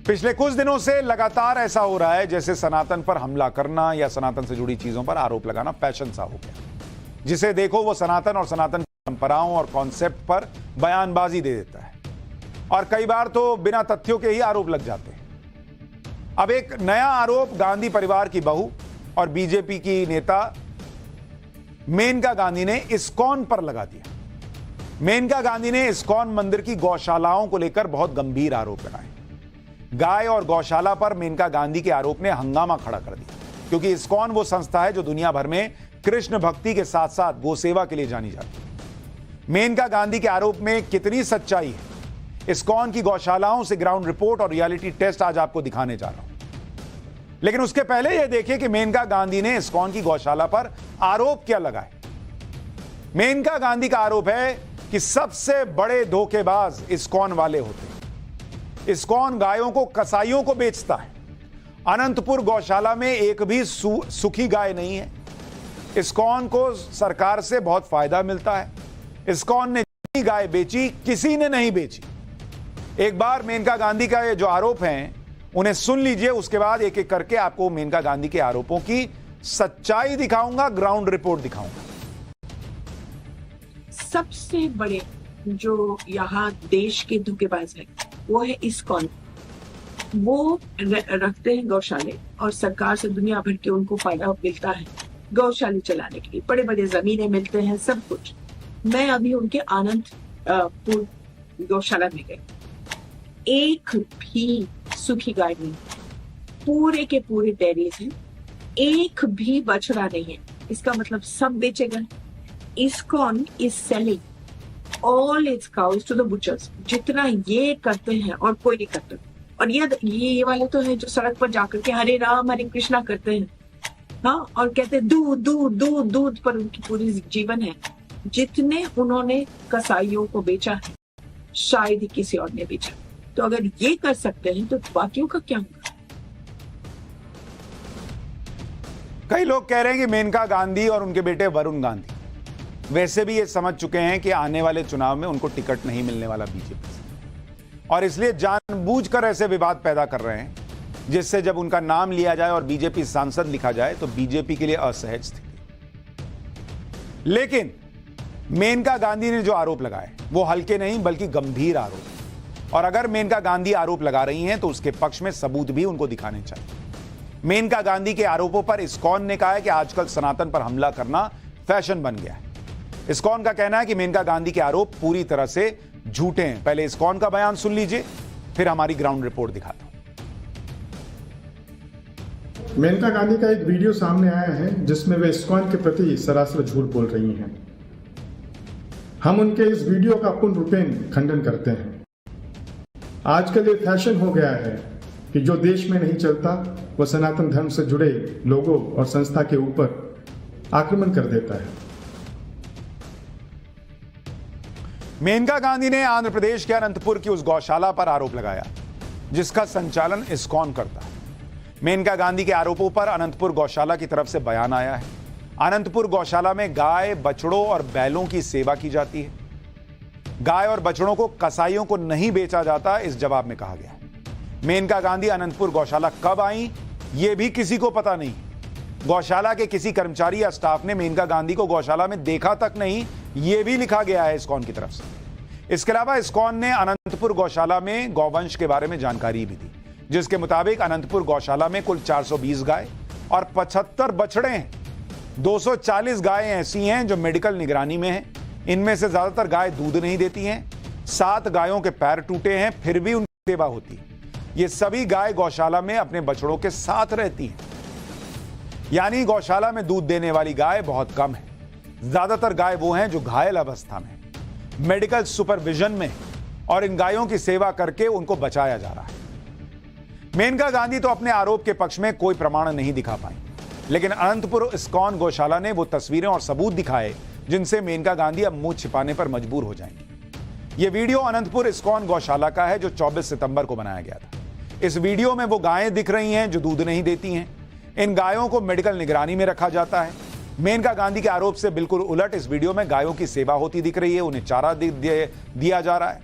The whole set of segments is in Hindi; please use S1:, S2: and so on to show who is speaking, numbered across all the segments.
S1: पिछले कुछ दिनों से लगातार ऐसा हो रहा है जैसे सनातन पर हमला करना या सनातन से जुड़ी चीजों पर आरोप लगाना फैशन सा हो गया। जिसे देखो वो सनातन और सनातन की परंपराओं और कॉन्सेप्ट पर बयानबाजी दे देता है और कई बार तो बिना तथ्यों के ही आरोप लग जाते हैं। अब एक नया आरोप गांधी परिवार की बहू और बीजेपी की नेता मेनका गांधी ने इस्कॉन पर लगा दिया। मेनका गांधी ने इस्कॉन मंदिर की गौशालाओं को लेकर बहुत गंभीर आरोप लगाए। गाय और गौशाला पर मेनका गांधी के आरोप ने हंगामा खड़ा कर दिया, क्योंकि इस्कॉन वो संस्था है जो दुनिया भर में कृष्ण भक्ति के साथ साथ गोसेवा के लिए जानी जाती है। मेनका गांधी के आरोप में कितनी सच्चाई है, इस्कॉन की गौशालाओं से ग्राउंड रिपोर्ट और रियलिटी टेस्ट आज आपको दिखाने जा रहा हूं। लेकिन उसके पहले यह देखिए कि मेनका गांधी ने इस्कॉन की गौशाला पर आरोप क्या लगाए। मेनका गांधी का आरोप है कि सबसे बड़े धोखेबाज इस्कॉन वाले होते हैं। इस्कॉन गायों को कसाईयों को बेचता है। अनंतपुर गौशाला में एक भी सुखी गाय नहीं है। इस्कॉन को सरकार से बहुत फायदा मिलता है। इस्कॉन ने जितनी गाय बेची किसी ने नहीं बेची। एक बार मेनका गांधी का ये जो आरोप हैं उन्हें सुन लीजिए, उसके बाद एक एक करके आपको मेनका गांधी के आरोपों की सच्चाई दिखाऊंगा, ग्राउंड रिपोर्ट दिखाऊंगा।
S2: सबसे बड़े जो यहाँ देश के धोखेबाज है वो है इस्कॉन। वो रखते हैं गौशाले और सरकार से दुनिया भर के उनको फायदा मिलता है गौशाले चलाने के लिए। बड़े बड़े जमीनें मिलते हैं, सब कुछ। मैं अभी उनके आनंदपुर गौशाला में गई, एक भी सुखी गाय नहीं, पूरे के पूरे डेयरीज हैं, एक भी बछड़ा नहीं है। इसका मतलब सब बेचे गए। ISKCON is selling all its cows to the butchers. जितना ये करते हैं और कोई नहीं करता। और ये वाले तो है जो सड़क पर जाकर के हरे राम हरे कृष्णा करते हैं, हाँ, और कहते हैं दूध दूध दूध दूध पर उनकी पूरी जीवन है। जितने उन्होंने कसाईयों को बेचा है शायद ही किसी और ने बेचा। तो अगर ये कर सकते हैं तो बाकियों का क्या होगा?
S1: कई लोग कह रहे हैं कि मेनका गांधी और उनके बेटे वरुण गांधी वैसे भी ये समझ चुके हैं कि आने वाले चुनाव में उनको टिकट नहीं मिलने वाला बीजेपी से, और इसलिए जानबूझकर ऐसे विवाद पैदा कर रहे हैं जिससे जब उनका नाम लिया जाए और बीजेपी सांसद लिखा जाए तो बीजेपी के लिए असहज स्थिति। लेकिन मेनका गांधी ने जो आरोप लगाए वो हल्के नहीं बल्कि गंभीर आरोप, और अगर मेनका गांधी आरोप लगा रही हैं तो उसके पक्ष में सबूत भी उनको दिखाने चाहिए। मेनका गांधी के आरोपों पर इस्कॉन ने कहा है कि आजकल सनातन पर हमला करना फैशन बन गया है। इस्कॉन का कहना है कि मेनका गांधी के आरोप पूरी तरह से झूठे हैं। पहले इस्कॉन का बयान सुन लीजिए, फिर हमारी ग्राउंड रिपोर्ट दिखाता हूं।
S3: मेनका गांधी का एक वीडियो सामने आया है जिसमें वे इस्कॉन के प्रति सरासर झूठ बोल रही हैं। हम उनके इस वीडियो का पूर्ण रूपेण खंडन करते हैं। आजकल ये फैशन हो गया है कि जो देश में नहीं चलता वह सनातन धर्म से जुड़े लोगों और संस्था के ऊपर आक्रमण कर देता है।
S1: मेनका गांधी ने आंध्र प्रदेश के अनंतपुर की उस गौशाला पर आरोप लगाया जिसका संचालन इस्कॉन करता है। मेनका गांधी के आरोपों पर अनंतपुर गौशाला की तरफ से बयान आया है। अनंतपुर गौशाला में गाय, बछड़ों और बैलों की सेवा की जाती है। गाय और बछड़ों को कसाईयों को नहीं बेचा जाता, इस जवाब में कहा गया। मेनका गांधी अनंतपुर गौशाला कब आई यह भी किसी को पता नहीं। गौशाला के किसी कर्मचारी या स्टाफ ने मेनका गांधी को गौशाला में देखा तक नहीं, यह भी लिखा गया है इस्कॉन की तरफ से। इसके अलावा इस्कॉन ने अनंतपुर गौशाला में गौवंश के बारे में जानकारी भी दी, जिसके मुताबिक अनंतपुर गौशाला में कुल 420 गाय और 75 बछड़े हैं। 240 गायें ऐसी हैं जो मेडिकल निगरानी में हैं। इनमें से ज्यादातर गाय दूध नहीं देती हैं। 7 गायों के पैर टूटे हैं, फिर भी उनकी सेवा होती है। ये सभी गाय गौशाला में अपने बछड़ों के साथ रहती हैं। यानी गौशाला में दूध देने वाली गाय बहुत कम है। ज्यादातर गाय वो हैं जो घायल अवस्था में, मेडिकल सुपरविजन में, और इन गायों की सेवा करके उनको बचाया जा रहा है। मेनका गांधी तो अपने आरोप के पक्ष में कोई प्रमाण नहीं दिखा पाई, लेकिन अनंतपुर इस्कॉन गौशाला ने वो तस्वीरें और सबूत दिखाए जिनसे मेनका गांधी अब मुंह छिपाने पर मजबूर हो जाएंगे। ये वीडियो अनंतपुर इस्कॉन गौशाला का है जो 24 सितंबर को बनाया गया था। इस वीडियो में वो गायें दिख रही हैं जो दूध नहीं देती हैं। इन गायों को मेडिकल निगरानी में रखा जाता है। मेनका गांधी के आरोप से बिल्कुल उलट इस वीडियो में गायों की सेवा होती दिख रही है, उन्हें चारा दिया जा रहा है।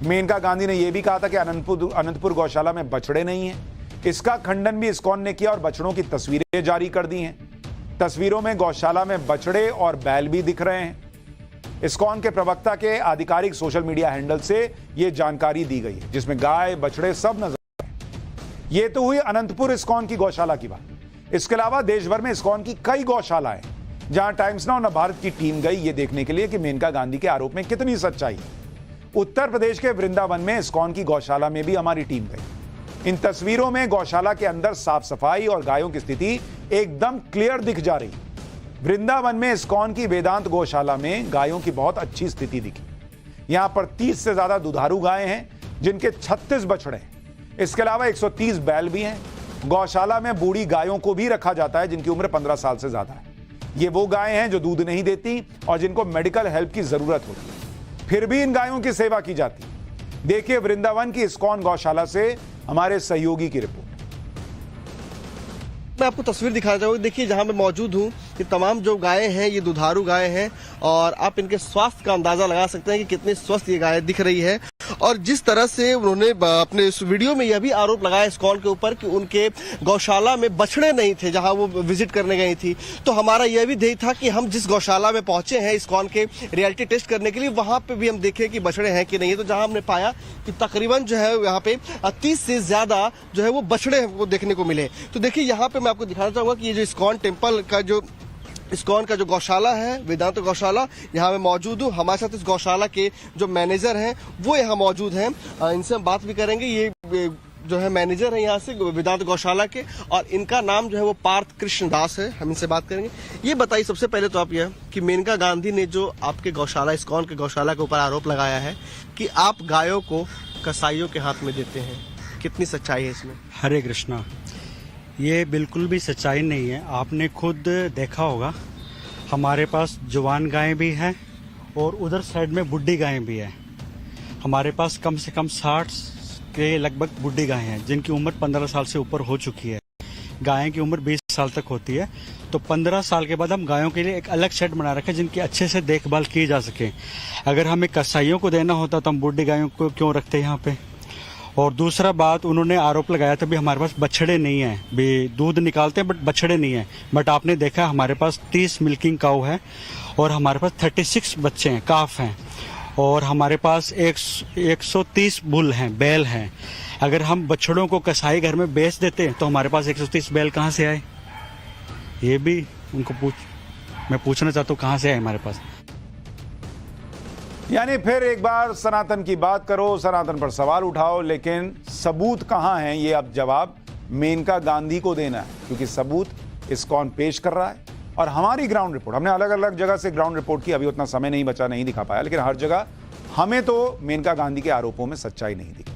S1: मेनका गांधी ने यह भी कहा था कि अनंतपुर गौशाला में बछड़े नहीं हैं। इसका खंडन भी इस्कॉन ने किया और बछड़ों की तस्वीरें जारी कर दी हैं। तस्वीरों में गौशाला में बछड़े और बैल भी दिख रहे हैं। इस्कॉन के प्रवक्ता के आधिकारिक सोशल मीडिया हैंडल से यह जानकारी दी गई है, जिसमें गाय बछड़े सब नजर आ रहे हैं। यह तो हुई अनंतपुर इस्कॉन की गौशाला की बात। इसके अलावा देश भर में इस्कॉन की कई गौशालाएं, जहां टाइम्स नाउ भारत की टीम गई ये देखने के लिए कि मेनका गांधी के आरोप में कितनी सच्चाई है। उत्तर प्रदेश के वृंदावन में इस्कॉन की गौशाला में भी हमारी टीम गई। इन तस्वीरों में गौशाला के अंदर साफ सफाई और गायों की स्थिति एकदम क्लियर दिख जा रही। वृंदावन में इस्कॉन की वेदांत गौशाला में गायों की बहुत अच्छी स्थिति दिखी। यहां पर 30 से ज्यादा दुधारू गायें हैं, जिनके 36 बछड़े हैं। इसके अलावा 130 बैल भी हैं। गौशाला में बूढ़ी गायों को भी रखा जाता है, जिनकी उम्र 15 साल से ज्यादा है। ये वो गायें हैं जो दूध नहीं देती और जिनको मेडिकल हेल्प की जरूरत होती है, फिर भी इन गायों की सेवा की जाती है। देखिए वृंदावन की इस्कॉन गौशाला से हमारे सहयोगी की रिपोर्ट।
S4: मैं आपको तस्वीर दिखाना चाहूंगा। देखिए जहां मैं मौजूद हूं, ये तमाम जो गायें हैं ये दुधारू गायें हैं और आप इनके स्वास्थ्य का अंदाजा लगा सकते हैं कि कितनी स्वस्थ ये गाय दिख रही है। और जिस तरह से उन्होंने अपने इस वीडियो में यह भी आरोप लगाया इस्कॉन के ऊपर कि उनके गौशाला में बछड़े नहीं थे जहां वो विजिट करने गई थी, तो हमारा यह भी ध्येय था कि हम जिस गौशाला में पहुंचे हैं इस्कॉन के रियलिटी टेस्ट करने के लिए, वहां पे भी हम देखें कि बछड़े हैं कि नहीं है। तो जहां हमने पाया कि तकरीबन जो है यहाँ पे 30 से ज्यादा जो है वो बछड़े वो देखने को मिले। तो देखिए यहाँ पे मैं आपको दिखाना चाहूंगा कि ये जो इस्कॉन टेम्पल का जो इस्कॉन का जो गौशाला है, वेदांत गौशाला, यहाँ मैं मौजूद हूँ। हमारे साथ इस गौशाला के जो मैनेजर हैं वो यहाँ मौजूद हैं। इनसे हम बात भी करेंगे। ये जो है मैनेजर है यहाँ से वेदांत गौशाला के, और इनका नाम जो है वो पार्थ कृष्ण दास है। हम इनसे बात करेंगे। ये बताइए सबसे पहले तो आप यह कि मेनका गांधी ने जो आपके गौशाला इस्कॉन के गौशाला के ऊपर आरोप लगाया है कि आप गायों को कसाईयों के हाथ में देते हैं, कितनी सच्चाई है इसमें?
S5: हरे कृष्णा, ये बिल्कुल भी सच्चाई नहीं है। आपने खुद देखा होगा, हमारे पास जवान गायें भी हैं और उधर साइड में बुढ़ी गायें भी हैं। हमारे पास कम से कम 60 के लगभग बुढ़ी गायें हैं, जिनकी उम्र 15 साल से ऊपर हो चुकी है। गायें की उम्र 20 साल तक होती है। तो 15 साल के बाद हम गायों के लिए एक अलग शेड बना रखे जिनकी अच्छे से देखभाल की जा सके। अगर हमें कसाईयों को देना होता तो हम बुढ़ी गायों को क्यों रखते यहाँ पे। और दूसरा बात, उन्होंने आरोप लगाया था भी हमारे पास बछड़े नहीं हैं, भी दूध निकालते हैं बट बछड़े नहीं हैं। बट आपने देखा हमारे पास 30 मिल्किंग काऊ है और हमारे पास 36 बच्चे हैं, काफ हैं, और हमारे पास 130 बुल हैं, बैल हैं। अगर हम बछड़ों को कसाई घर में बेच देते तो हमारे पास 130 बैल कहाँ से आए? ये भी उनको मैं पूछना चाहता हूँ, कहाँ से आए हमारे पास।
S1: यानी फिर एक बार सनातन की बात करो, सनातन पर सवाल उठाओ, लेकिन सबूत कहां हैं, ये अब जवाब मेनका गांधी को देना है, क्योंकि सबूत इस्कॉन पेश कर रहा है। और हमारी ग्राउंड रिपोर्ट, हमने अलग अलग जगह से ग्राउंड रिपोर्ट की, अभी उतना समय नहीं बचा, नहीं दिखा पाया, लेकिन हर जगह हमें तो मेनका गांधी के आरोपों में सच्चाई नहीं दिखी।